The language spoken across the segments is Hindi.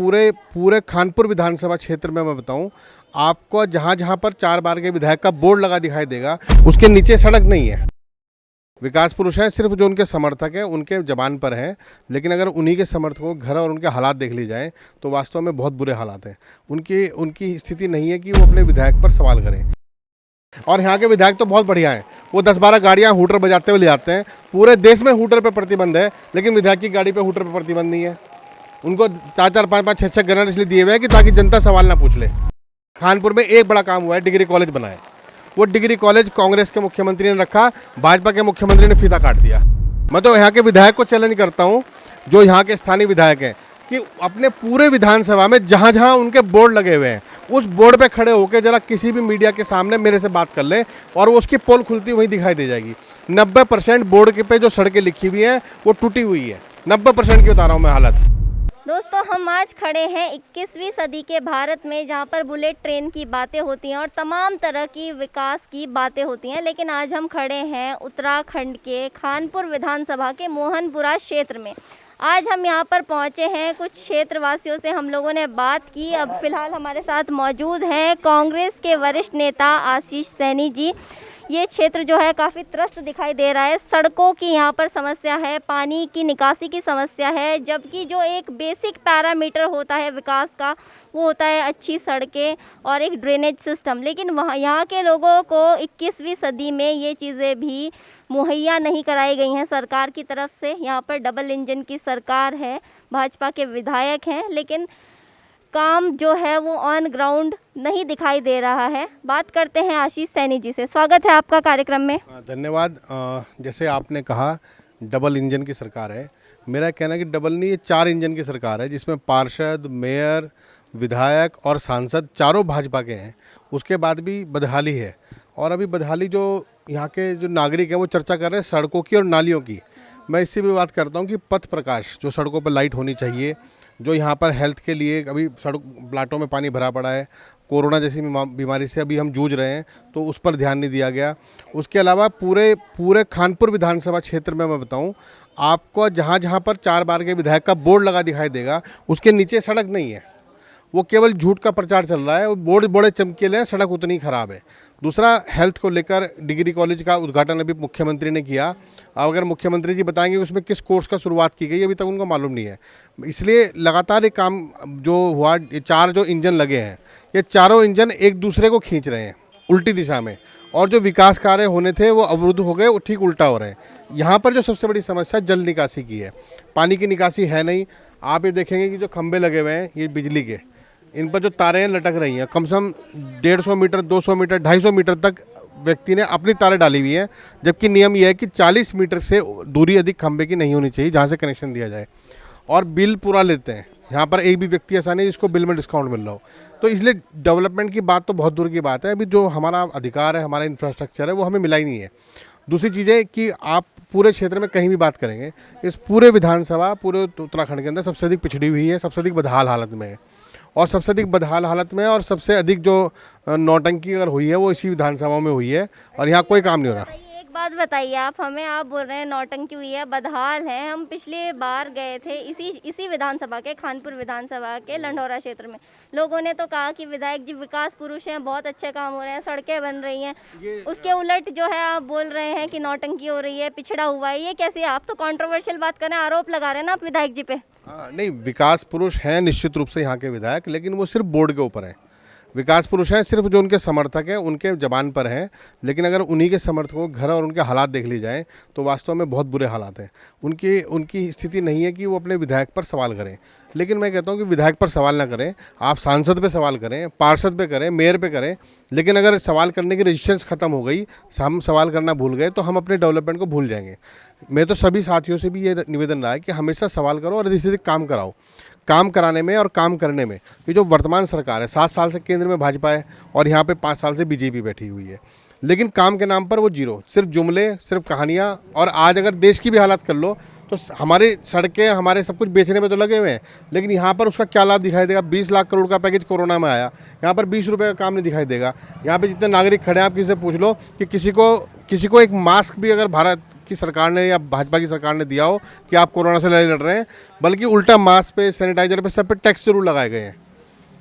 पूरे पूरे खानपुर विधानसभा क्षेत्र में मैं बताऊं, आपको जहां जहां पर 4 बार के विधायक का बोर्ड लगा दिखाई देगा, उसके नीचे सड़क नहीं है। विकास पुरुष है सिर्फ जो उनके समर्थक हैं, उनके जबान पर हैं, लेकिन अगर उन्हीं के समर्थकों के घर और उनके हालात देख ली जाए तो वास्तव में बहुत बुरे हालात हैं। उनकी स्थिति नहीं है कि वो अपने विधायक पर सवाल करें। और यहाँ के विधायक तो बहुत बढ़िया हैं, वो 10-12 गाड़ियाँ हूटर बजाते हुए ले जाते हैं। पूरे देश में हूटर पे प्रतिबंध है, लेकिन विधायक की गाड़ी पे हूटर पे प्रतिबंध नहीं है। उनको 4-4, 5-5, 6-6 गनर इसलिए दिए हुए हैं कि ताकि जनता सवाल ना पूछ ले। कानपुर में एक बड़ा काम हुआ है, डिग्री कॉलेज बनाए। वो डिग्री कॉलेज कांग्रेस के मुख्यमंत्री ने रखा, भाजपा के मुख्यमंत्री ने फीता काट दिया। मैं तो यहाँ के विधायक को चैलेंज करता हूँ, जो यहाँ के स्थानीय विधायक हैं, कि अपने पूरे विधानसभा में जहाँ जहाँ उनके बोर्ड लगे हुए हैं, उस बोर्ड पे खड़े होकर जरा किसी भी मीडिया के सामने मेरे से बात कर ले और वो उसकी पोल खुलती वहीं दिखाई दे जाएगी। 90% बोर्ड के पे जो सड़कें लिखी हुई हैं वो टूटी हुई है। 90% की बता रहा हूँ मैं हालत। दोस्तों, हम आज खड़े हैं 21वीं सदी के भारत में, जहां पर बुलेट ट्रेन की बातें होती हैं और तमाम तरह की विकास की बातें होती हैं। लेकिन आज हम खड़े हैं उत्तराखंड के खानपुर विधानसभा के मोहनपुरा क्षेत्र में। आज हम यहां पर पहुंचे हैं, कुछ क्षेत्रवासियों से हम लोगों ने बात की। अब फिलहाल हमारे साथ मौजूद हैं कांग्रेस के वरिष्ठ नेता आशीष सैनी जी। ये क्षेत्र जो है काफ़ी त्रस्त दिखाई दे रहा है। सड़कों की यहाँ पर समस्या है, पानी की निकासी की समस्या है, जबकि जो एक बेसिक पैरामीटर होता है विकास का वो होता है अच्छी सड़कें और एक ड्रेनेज सिस्टम। लेकिन वहाँ यहाँ के लोगों को 21वीं सदी में ये चीज़ें भी मुहैया नहीं कराई गई हैं सरकार की तरफ से। यहाँ पर डबल इंजन की सरकार है, भाजपा के विधायक हैं, लेकिन काम जो है वो ऑन ग्राउंड नहीं दिखाई दे रहा है। बात करते हैं आशीष सैनी जी से। स्वागत है आपका कार्यक्रम में। धन्यवाद। जैसे आपने कहा डबल इंजन की सरकार है, मेरा कहना है कि डबल नहीं, ये 4 इंजन की सरकार है, जिसमें पार्षद, मेयर, विधायक और सांसद चारों भाजपा के हैं। उसके बाद भी बदहाली है, और अभी बदहाली जो यहाँ के जो नागरिक हैं वो चर्चा कर रहे हैं सड़कों की और नालियों की। मैं इससे भी बात करता हूँ कि पथ प्रकाश, जो सड़कों पर लाइट होनी चाहिए, जो यहाँ पर हेल्थ के लिए अभी सड़क प्लाटों में पानी भरा पड़ा है, कोरोना जैसी बीमारी से अभी हम जूझ रहे हैं, तो उस पर ध्यान नहीं दिया गया। उसके अलावा पूरे खानपुर विधानसभा क्षेत्र में मैं बताऊं, आपको जहाँ जहाँ पर 4 बार के विधायक का बोर्ड लगा दिखाई देगा, उसके नीचे सड़क नहीं है। वो केवल झूठ का प्रचार चल रहा है। वो बोर्ड बड़े चमकीले हैं, सड़क उतनी ख़राब है। दूसरा, हेल्थ को लेकर डिग्री कॉलेज का उद्घाटन अभी मुख्यमंत्री ने किया। अगर मुख्यमंत्री जी बताएंगे उसमें किस कोर्स का शुरुआत की गई, अभी तक उनको मालूम नहीं है। इसलिए लगातार ये काम जो हुआ, ये 4 जो इंजन लगे हैं, ये चारों इंजन एक दूसरे को खींच रहे हैं उल्टी दिशा में, और जो विकास कार्य होने थे वो अवरुद्ध हो गए, वो ठीक उल्टा हो रहे हैं। यहाँ पर जो सबसे बड़ी समस्या जल निकासी की है, पानी की निकासी है नहीं। आप ये देखेंगे कि जो खंभे लगे हुए हैं ये बिजली के, इन पर जो तारें लटक रही हैं, कम से कम 150 मीटर, 200 मीटर, 250 मीटर तक व्यक्ति ने अपनी तारें डाली हुई हैं, जबकि नियम यह है कि 40 मीटर से दूरी अधिक खंभे की नहीं होनी चाहिए जहाँ से कनेक्शन दिया जाए। और बिल पूरा लेते हैं, यहाँ पर एक भी व्यक्ति ऐसा नहीं जिसको बिल में डिस्काउंट मिल रहा हो। तो इसलिए डेवलपमेंट की बात तो बहुत दूर की बात है। अभी जो हमारा अधिकार है, हमारा इंफ्रास्ट्रक्चर है, वो हमें मिला ही नहीं है। दूसरी चीज़ है कि आप पूरे क्षेत्र में कहीं भी बात करेंगे, इस पूरे विधानसभा पूरे उत्तराखंड के अंदर सबसे अधिक पिछड़ी हुई है, सबसे अधिक बदहाल हालत में है, और सबसे अधिक बदहाल हालत में है, और सबसे अधिक जो नौटंकी अगर हुई है वो इसी विधानसभा में हुई है, और यहाँ कोई काम नहीं हो रहा। एक बात बताइए आप हमें, आप बोल रहे हैं नौटंकी हुई है, बदहाल है। हम पिछली बार गए थे इसी विधानसभा के, खानपुर विधानसभा के लंढौरा क्षेत्र में। लोगों ने तो कहा कि विधायक जी विकास पुरुष हैं, बहुत अच्छे काम हो रहे हैं, सड़कें बन रही हैं। उसके उलट जो है आप बोल रहे हैं कि नौटंकी हो रही है, पिछड़ा हुआ है। ये कैसे? आप तो कंट्रोवर्शियल बात कर रहे हैं, आरोप लगा रहे हैं ना आप विधायक जी पे। नहीं, विकास पुरुष हैं निश्चित रूप से यहाँ के विधायक, लेकिन वो सिर्फ बोर्ड के ऊपर है। विकास पुरुष हैं सिर्फ जो उनके समर्थक हैं, उनके जबान पर हैं, लेकिन अगर उन्हीं के समर्थकों के घर और उनके हालात देख ली जाए तो वास्तव में बहुत बुरे हालात हैं। उनकी स्थिति नहीं है कि वो अपने विधायक पर सवाल करें। लेकिन मैं कहता हूँ कि विधायक पर सवाल ना करें, आप सांसद पे सवाल करें, पार्षद पे करें, मेयर पे करें। लेकिन अगर सवाल करने की रजिस्ट्रेंस ख़त्म हो गई, हम सवाल करना भूल गए, तो हम अपने डेवलपमेंट को भूल जाएंगे। मैं तो सभी साथियों से भी ये निवेदन रहा है कि हमेशा सवाल करो और अधिक से अधिक काम कराओ। काम कराने में और काम करने में ये जो वर्तमान सरकार है, 7 साल से केंद्र में भाजपा है और यहाँ पे 5 साल से बीजेपी बैठी हुई है, लेकिन काम के नाम पर वो जीरो, सिर्फ जुमले, सिर्फ कहानियाँ। और आज अगर देश की भी हालत कर लो तो हमारी सड़कें, हमारे सब कुछ बेचने में तो लगे हुए हैं, लेकिन यहाँ पर उसका क्या लाभ दिखाई देगा? 20 लाख करोड़ का पैकेज कोरोना में आया, यहाँ पर 20 रुपये का काम नहीं दिखाई देगा। यहाँ पे जितने नागरिक खड़े हैं, आप किसी से पूछ लो कि किसी को एक मास्क भी अगर भारत की सरकार ने या भाजपा की सरकार ने दिया हो कि आप कोरोना से लड़ाई लड़ रहे हैं, बल्कि उल्टा मास्क पे, सैनिटाइजर पे, सब पे टैक्स जरूर लगाए गए हैं,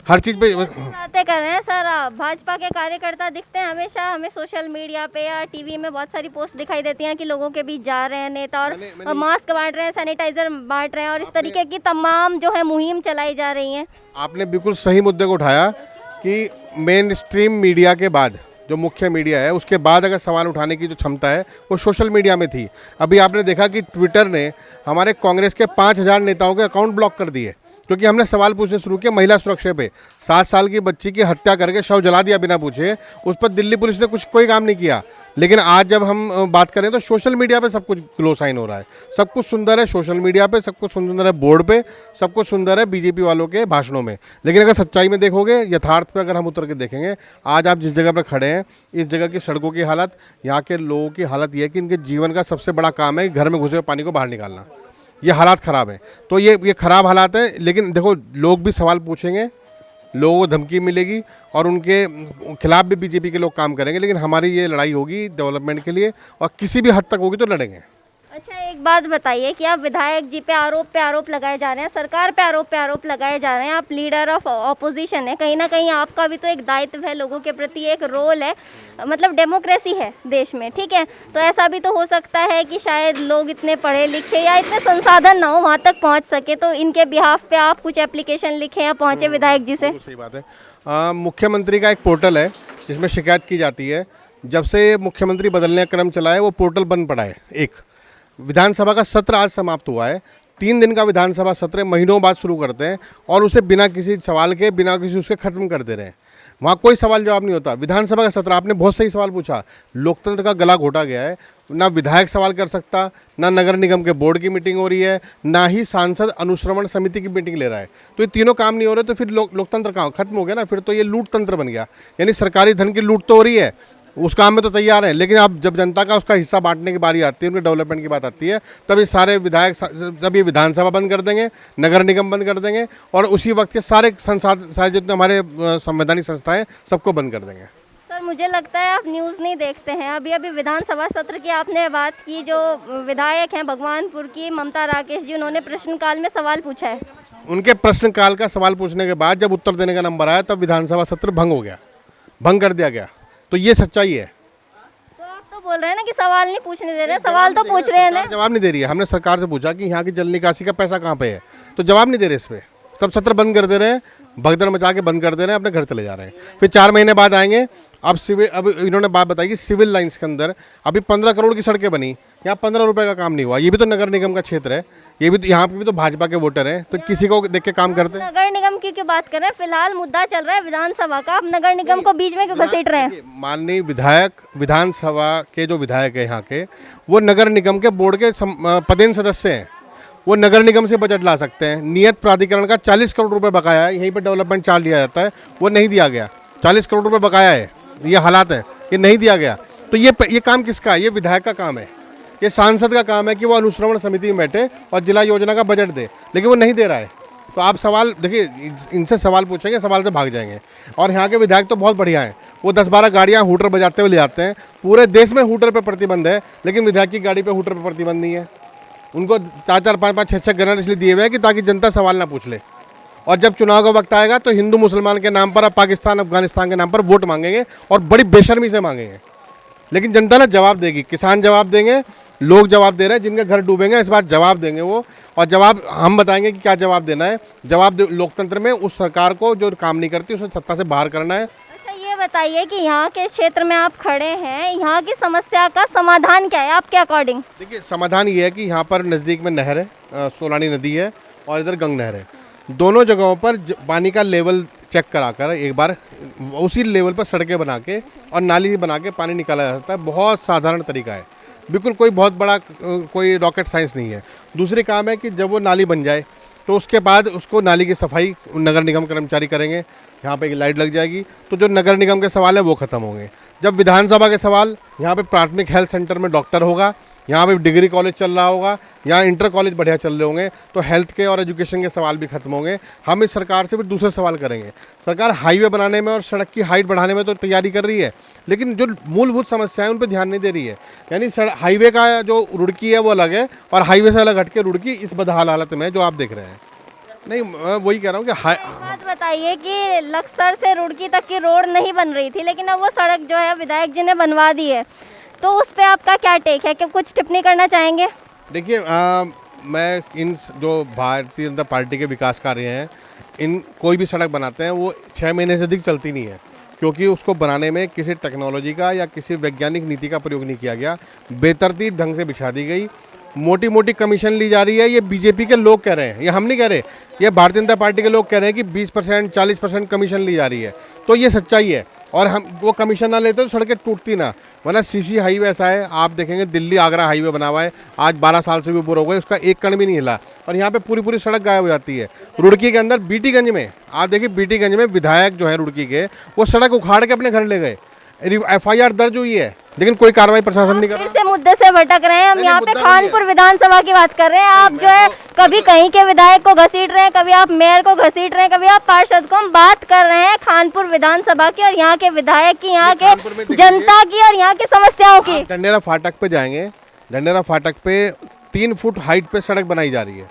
हर चीज़ पे। बातें कर रहे हैं सर आप। भाजपा के कार्यकर्ता दिखते हैं हमेशा, हमें सोशल मीडिया पे या टीवी में बहुत सारी पोस्ट दिखाई देती हैं कि लोगों के बीच जा रहे हैं नेता और मास्क बांट रहे हैं, सैनिटाइजर बांट रहे हैं और इस तरीके की तमाम जो है मुहिम चलाई जा रही हैं। आपने बिल्कुल सही मुद्दे को उठाया कि मेन स्ट्रीम मीडिया के बाद, जो मुख्य मीडिया है, उसके बाद अगर सवाल उठाने की जो क्षमता है वो सोशल मीडिया में थी। अभी आपने देखा कि ट्विटर ने हमारे कांग्रेस के 5000 नेताओं के अकाउंट ब्लॉक कर दिए, क्योंकि हमने सवाल पूछने शुरू किए महिला सुरक्षा पे। 7 साल की बच्ची की हत्या करके शव जला दिया बिना पूछे, उस पर दिल्ली पुलिस ने कोई काम नहीं किया। लेकिन आज जब हम बात करें तो सोशल मीडिया पे सब कुछ ग्लो साइन हो रहा है, सब कुछ सुंदर है सोशल मीडिया पे, सब कुछ सुंदर है बोर्ड पे, सब कुछ सुंदर है बीजेपी वालों के भाषणों में। लेकिन अगर सच्चाई में देखोगे, यथार्थ पे अगर हम उतर के देखेंगे, आज आप जिस जगह पर खड़े हैं, इस जगह की सड़कों की हालत, यहाँ के लोगों की हालत यह है कि इनके जीवन का सबसे बड़ा काम है घर में घुसे हुए पानी को बाहर निकालना। ये हालात ख़राब हैं। तो ये ख़राब हालात हैं। लेकिन देखो, लोग भी सवाल पूछेंगे, लोगों को धमकी मिलेगी और उनके खिलाफ भी बीजेपी के लोग काम करेंगे। लेकिन हमारी ये लड़ाई होगी डेवलपमेंट के लिए, और किसी भी हद तक होगी तो लड़ेंगे। अच्छा, एक बात बताइए कि आप विधायक जी पे आरोप लगाए जा रहे हैं, सरकार पे आरोप लगाए जा रहे हैं, आप लीडर ऑफ ऑपोजिशन है, कहीं ना कहीं आपका भी तो एक दायित्व है, लोगों के प्रति एक रोल है, मतलब डेमोक्रेसी है देश में, ठीक है। तो ऐसा भी तो हो सकता है कि शायद लोग इतने पढ़े लिखे या इतने संसाधन ना हो वहाँ तक पहुँच सके, तो इनके बिहाफ पे आप कुछ एप्लीकेशन लिखें या पहुँचे विधायक जी से। सही बात है। मुख्यमंत्री का एक पोर्टल है जिसमें शिकायत की जाती है। जब से मुख्यमंत्री बदलने का क्रम चला है, वो पोर्टल बंद पड़ा है। एक विधानसभा का सत्र आज समाप्त हुआ है, 3 दिन का विधानसभा सत्र महीनों बाद शुरू करते हैं और उसे बिना किसी सवाल के, बिना किसी उसके ख़त्म कर दे रहे हैं। वहाँ कोई सवाल जवाब नहीं होता। विधानसभा का सत्र, आपने बहुत सही सवाल पूछा, लोकतंत्र का गला घोटा गया है। ना विधायक सवाल कर सकता, ना नगर निगम के बोर्ड की मीटिंग हो रही है, ना ही सांसद अनुश्रवण समिति की मीटिंग ले रहा है। तो ये तीनों काम नहीं हो रहे, तो फिर लोकतंत्र कहाँ खत्म हो गया ना। फिर तो ये लूट तंत्र बन गया, यानी सरकारी धन की लूट तो हो रही है, उस काम में तो तैयार है। लेकिन आप जब जनता का उसका हिस्सा बांटने की बारी आती है, उनके डेवलपमेंट की बात आती है, तब ये सारे विधायक, जब ये विधानसभा बंद कर देंगे, नगर निगम बंद कर देंगे, और उसी वक्त के सारे सारे जितने हमारे संवैधानिक संस्थाएं सबको बंद कर देंगे। सर, मुझे लगता है आप न्यूज़ नहीं देखते हैं। अभी विधानसभा सत्र की आपने बात की, जो विधायक हैं भगवानपुर की ममता राकेश जी, उन्होंने प्रश्नकाल में सवाल पूछा है। उनके प्रश्नकाल का सवाल पूछने के बाद जब उत्तर देने का नंबर आया, तब विधानसभा सत्र भंग हो गया, भंग कर दिया गया। तो ये सच्चाई है। तो आप तो बोल रहे हैं ना कि सवाल नहीं पूछने दे रहे, सवाल तो पूछ रहे हैं ना। जवाब नहीं दे रही है। हमने सरकार से पूछा कि यहाँ की जल निकासी का पैसा कहाँ पे है, तो जवाब नहीं दे रहे इस पे। सब सत्र बंद कर दे रहे हैं, भगदड़ मचा के बंद कर दे रहे हैं, अपने घर चले जा रहे हैं। फिर 4 महीने बाद आएंगे। अब इन्होंने बात बताई कि सिविल लाइंस के अंदर अभी 15 करोड़ की सड़कें बनी, यहाँ 15 रुपए का काम नहीं हुआ। ये भी तो नगर निगम का क्षेत्र है, ये भी तो, यहाँ पे भी तो भाजपा के वोटर हैं, तो किसी को देख के काम करते हैं। नगर निगम की बात करें, फिलहाल मुद्दा चल रहा है विधानसभा का, आप नगर निगम को बीच में क्यों घसीट रहे हैं? माननीय विधायक, विधानसभा के जो विधायक है यहाँ के, वो नगर निगम के बोर्ड के पदेन सदस्य हैं। वो नगर निगम से बजट ला सकते हैं। नियत प्राधिकरण का 40 करोड़ रुपए बकाया है, यहीं पर डेवलपमेंट चार्ज लिया जाता है, वो नहीं दिया गया। 40 करोड़ रुपए बकाया है, ये हालात है, ये नहीं दिया गया। तो ये काम किसका है? ये विधायक का काम है, ये सांसद का काम है कि वो अनुश्रवण समिति में बैठे और जिला योजना का बजट दे, लेकिन वो नहीं दे रहा है। तो आप सवाल देखिए, इनसे सवाल पूछेंगे, सवाल से भाग जाएंगे। और यहाँ के विधायक तो बहुत बढ़िया हैं, वो 10-12 गाड़ियाँ हूटर बजाते हुए ले जाते हैं। पूरे देश में हूटर पे प्रतिबंध है, लेकिन विधायक की गाड़ी पे हूटर पे प्रतिबंध नहीं है। उनको 4-4, 5-5, 6-6 गनर इसलिए दिए हुए हैं कि ताकि जनता सवाल ना पूछ ले। और जब चुनाव का वक्त आएगा तो हिंदू मुसलमान के नाम पर, अब पाकिस्तान अफगानिस्तान के नाम पर वोट मांगेंगे, और बड़ी बेशर्मी से मांगेंगे। लेकिन जनता ना जवाब देगी, किसान जवाब देंगे, लोग जवाब दे रहे हैं, जिनके घर डूबेंगे इस बार जवाब देंगे वो। और जवाब हम बताएंगे कि क्या जवाब देना है। जवाब लोकतंत्र में उस सरकार को जो काम नहीं करती उसे सत्ता से बाहर करना है। अच्छा, ये बताइए कि यहाँ के क्षेत्र में आप खड़े हैं, यहाँ की समस्या का समाधान क्या है आपके अकॉर्डिंग? देखिए, समाधान ये है कि यहाँ पर नज़दीक में नहर है, सोलानी नदी है, और इधर गंग नहर है। दोनों जगहों पर पानी का लेवल चेक कराकर एक बार उसी लेवल पर सड़कें बना के और नाली बना के पानी निकाला जा सकता है। बहुत साधारण तरीका है, बिल्कुल कोई बहुत बड़ा कोई रॉकेट साइंस नहीं है। दूसरी काम है कि जब वो नाली बन जाए तो उसके बाद उसको नाली की सफाई नगर निगम कर्मचारी करेंगे, यहाँ पे एक लाइट लग जाएगी, तो जो नगर निगम के सवाल है वो ख़त्म होंगे। जब विधानसभा के सवाल, यहाँ पे प्राथमिक हेल्थ सेंटर में डॉक्टर होगा, यहाँ पे डिग्री कॉलेज चल रहा होगा, यहाँ इंटर कॉलेज बढ़िया चल रहे होंगे, तो हेल्थ के और एजुकेशन के सवाल भी खत्म होंगे। हम इस सरकार से फिर दूसरे सवाल करेंगे। सरकार हाईवे बनाने में और सड़क की हाइट बढ़ाने में तो तैयारी कर रही है, लेकिन जो मूलभूत समस्या है उन पर ध्यान नहीं दे रही है। यानी हाईवे का जो रुड़की है वो अलग है और हाईवे से अलग हटके रुड़की इस बदहाल हालत में है जो आप देख रहे हैं। नहीं, मैं वही कह रहा हूँ कि बात बताइए कि लक्सर से रुड़की तक की रोड नहीं बन रही थी, लेकिन अब वो सड़क जो है विधायक जी ने बनवा दी है, तो उस पे आपका क्या टेक है? कि कुछ टिप्पणी करना चाहेंगे? देखिए, मैं इन जो भारतीय जनता पार्टी के विकास कार्य हैं, इन कोई भी सड़क बनाते हैं वो 6 महीने से अधिक चलती नहीं है, क्योंकि उसको बनाने में किसी टेक्नोलॉजी का या किसी वैज्ञानिक नीति का प्रयोग नहीं किया गया। बेतरतीब ढंग से बिछा दी गई, मोटी मोटी कमीशन ली जा रही है। ये बीजेपी के लोग कह रहे हैं, ये हम नहीं कह रहे, ये भारतीय जनता पार्टी के लोग कह रहे हैं कि 20% 40% कमीशन ली जा रही है। तो ये सच्चाई है, और हम वो कमीशन ना लेते तो सड़कें टूटती ना। वरना सीसी हाईवे ऐसा है, आप देखेंगे दिल्ली आगरा हाईवे बना हुआ है, आज 12 साल से भी ऊपर हो गए, उसका एक कण भी नहीं हिला, और यहाँ पे पूरी पूरी सड़क गायब हो जाती है। रुड़की के अंदर बीटीगंज में आप देखिए, बीटीगंज में विधायक जो है रुड़की के, वो सड़क उखाड़ के अपने घर ले गए, FIR दर्ज हुई है, लेकिन कोई कार्रवाई प्रशासन नहीं कर रहा। फिर से मुद्दे से भटक रहे हैं हम। यहाँ पे खानपुर विधानसभा की बात कर रहे हैं, आप जो है कभी कहीं के विधायक को घसीट रहे हैं, कभी आप मेयर को घसीट रहे हैं, कभी आप पार्षद को। हम बात कर रहे हैं खानपुर विधानसभा की और यहाँ के विधायक की, यहाँ के जनता की और यहाँ की समस्याओं की। ढंडेरा फाटक पे जाएंगे, ढंडेरा फाटक पे 3 फुट हाइट पे सड़क बनाई जा रही है,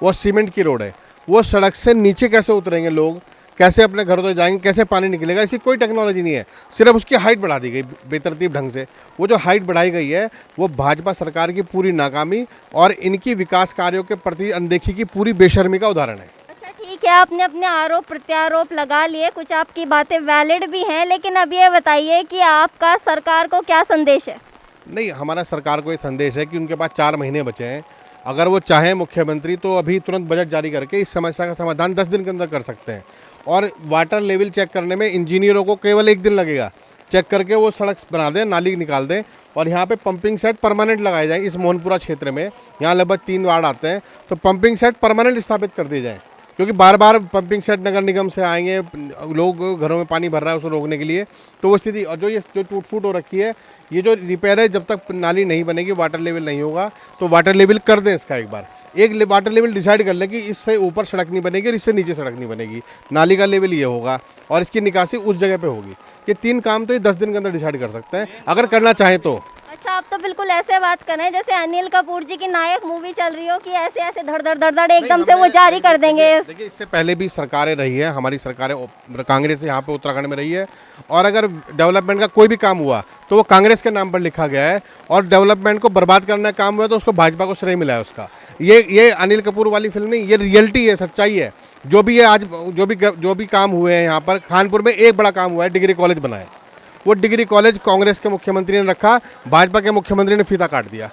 वो सीमेंट की रोड है। वो सड़क से नीचे कैसे उतरेंगे लोग, कैसे अपने घरों तक जाएंगे, कैसे पानी निकलेगा, इसकी कोई टेक्नोलॉजी नहीं है, सिर्फ उसकी हाइट बढ़ा दी गई बेतरतीब ढंग से। वो जो हाइट बढ़ाई गई है वो भाजपा सरकार की पूरी नाकामी और इनकी विकास कार्यों के प्रति अनदेखी की पूरी बेशर्मी का उदाहरण है। अच्छा ठीक है, आपने अपने आरोप प्रत्यारोप लगा लिए, कुछ आपकी बातें वैलिड भी हैं, लेकिन अब ये बताइए कि आपका सरकार को क्या संदेश है? नहीं, हमारा सरकार को ये संदेश है कि उनके पास 4 महीने बचे हैं। अगर वो चाहें मुख्यमंत्री तो अभी तुरंत बजट जारी करके इस समस्या का समाधान 10 दिन के अंदर कर सकते हैं। और वाटर लेवल चेक करने में इंजीनियरों को केवल 1 दिन लगेगा, चेक करके वो सड़क बना दें, नाली निकाल दें, और यहाँ पे पंपिंग सेट परमानेंट लगाए जाएँ। इस मोहनपुरा क्षेत्र में यहाँ लगभग 3 वार्ड आते हैं, तो पंपिंग सेट परमानेंट स्थापित कर दिए जाएँ, क्योंकि बार बार पंपिंग सेट नगर निगम से आएंगे, लोग घरों में पानी भर रहा है उसको रोकने के लिए, तो वो स्थिति। और जो टूट फूट हो रखी है, ये जो रिपेयर है, जब तक नाली नहीं बनेगी, वाटर लेवल नहीं होगा, तो वाटर लेवल कर दें इसका। एक बार एक वाटर लेवल डिसाइड कर लें कि इससे ऊपर सड़क नहीं बनेगी और इससे नीचे सड़क नहीं बनेगी, नाली का लेवल ये होगा और इसकी निकासी उस जगह पे होगी। ये 3 काम तो ये 10 दिन के अंदर डिसाइड कर सकते हैं, अगर करना चाहें तो। अच्छा, आप तो बिल्कुल ऐसे बात कर रहे हैं जैसे अनिल कपूर जी की नायक मूवी चल रही हो, कि ऐसे ऐसे धड़ धड़ धड़ धड़ एकदम से वो जारी कर देंगे। देखिए, इससे पहले भी सरकारें रही है, हमारी सरकारें कांग्रेस यहाँ पे उत्तराखंड में रही है, और अगर डेवलपमेंट का कोई भी काम हुआ तो वो कांग्रेस के नाम पर लिखा गया है, और डेवलपमेंट को बर्बाद करने का काम हुआ तो उसको भाजपा को श्रेय मिला है उसका। ये अनिल कपूर वाली फिल्म नहीं, ये रियलिटी है, सच्चाई है। जो भी ये आज जो भी काम हुए हैं यहाँ पर, खानपुर में एक बड़ा काम हुआ है, डिग्री कॉलेज बनाए। वो डिग्री कॉलेज कांग्रेस के मुख्यमंत्री ने रखा, भाजपा के मुख्यमंत्री ने फीता काट दिया।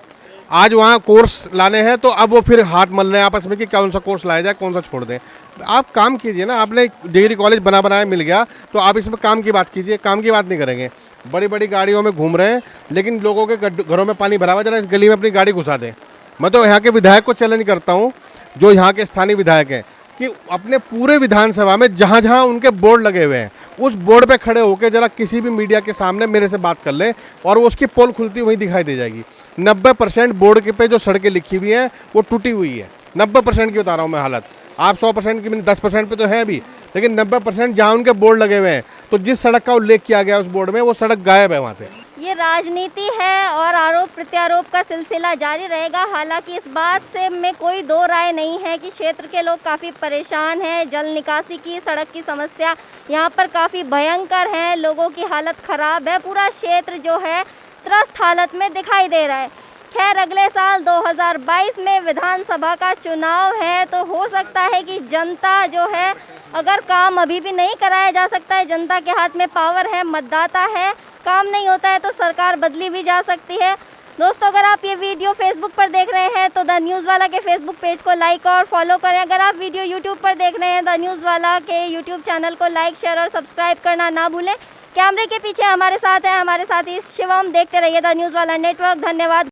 आज वहाँ कोर्स लाने हैं तो अब वो फिर हाथ मल रहे हैं आपस में कि कौन सा कोर्स लाया जाए, कौन सा छोड़ दें। आप काम कीजिए ना, आपने डिग्री कॉलेज बनाया मिल गया तो आप इसमें काम की बात कीजिए, काम की बात नहीं करेंगे। बड़ी बड़ी गाड़ियों में घूम रहे हैं, लेकिन लोगों के घरों में पानी भरा हुआ, जरा इस गली में अपनी गाड़ी घुसा दें। मैं तो यहाँ के विधायक को चैलेंज करता हूँ, जो यहाँ के स्थानीय विधायक हैं, कि अपने पूरे विधानसभा में जहाँ जहाँ उनके बोर्ड लगे हुए हैं, उस बोर्ड पे खड़े होकर जरा किसी भी मीडिया के सामने मेरे से बात कर ले, और वो उसकी पोल खुलती हुई दिखाई दे जाएगी। 90% बोर्ड के पे जो सड़कें लिखी हुई हैं वो टूटी हुई है, 90% की बता रहा हूँ मैं हालत। आप 100% की 10% पे तो है भी, लेकिन 90% जहाँ उनके बोर्ड लगे हुए हैं, तो जिस सड़क का उल्लेख किया गया उस बोर्ड में, वो सड़क गायब है वहाँ से। ये राजनीति है और आरोप प्रत्यारोप का सिलसिला जारी रहेगा। हालांकि इस बात से में कोई दो राय नहीं है कि क्षेत्र के लोग काफ़ी परेशान हैं। जल निकासी की, सड़क की समस्या यहाँ पर काफ़ी भयंकर है, लोगों की हालत ख़राब है, पूरा क्षेत्र जो है त्रस्त हालत में दिखाई दे रहा है। खैर, अगले साल 2022 में विधानसभा का चुनाव है, तो हो सकता है कि जनता जो है, अगर काम अभी भी नहीं कराया जा सकता है, जनता के हाथ में पावर है, मतदाता है, काम नहीं होता है तो सरकार बदली भी जा सकती है। दोस्तों, अगर आप ये वीडियो फेसबुक पर देख रहे हैं तो द न्यूज़ वाला के फेसबुक पेज को लाइक और फॉलो करें। अगर आप वीडियो यूट्यूब पर देख रहे हैं, द न्यूज़ वाला के यूट्यूब चैनल को लाइक, शेयर और सब्सक्राइब करना ना भूलें। कैमरे के पीछे हमारे साथ हैं, हमारे साथ ही शिवम। देखते रहिए द न्यूज़ वाला नेटवर्क। धन्यवाद।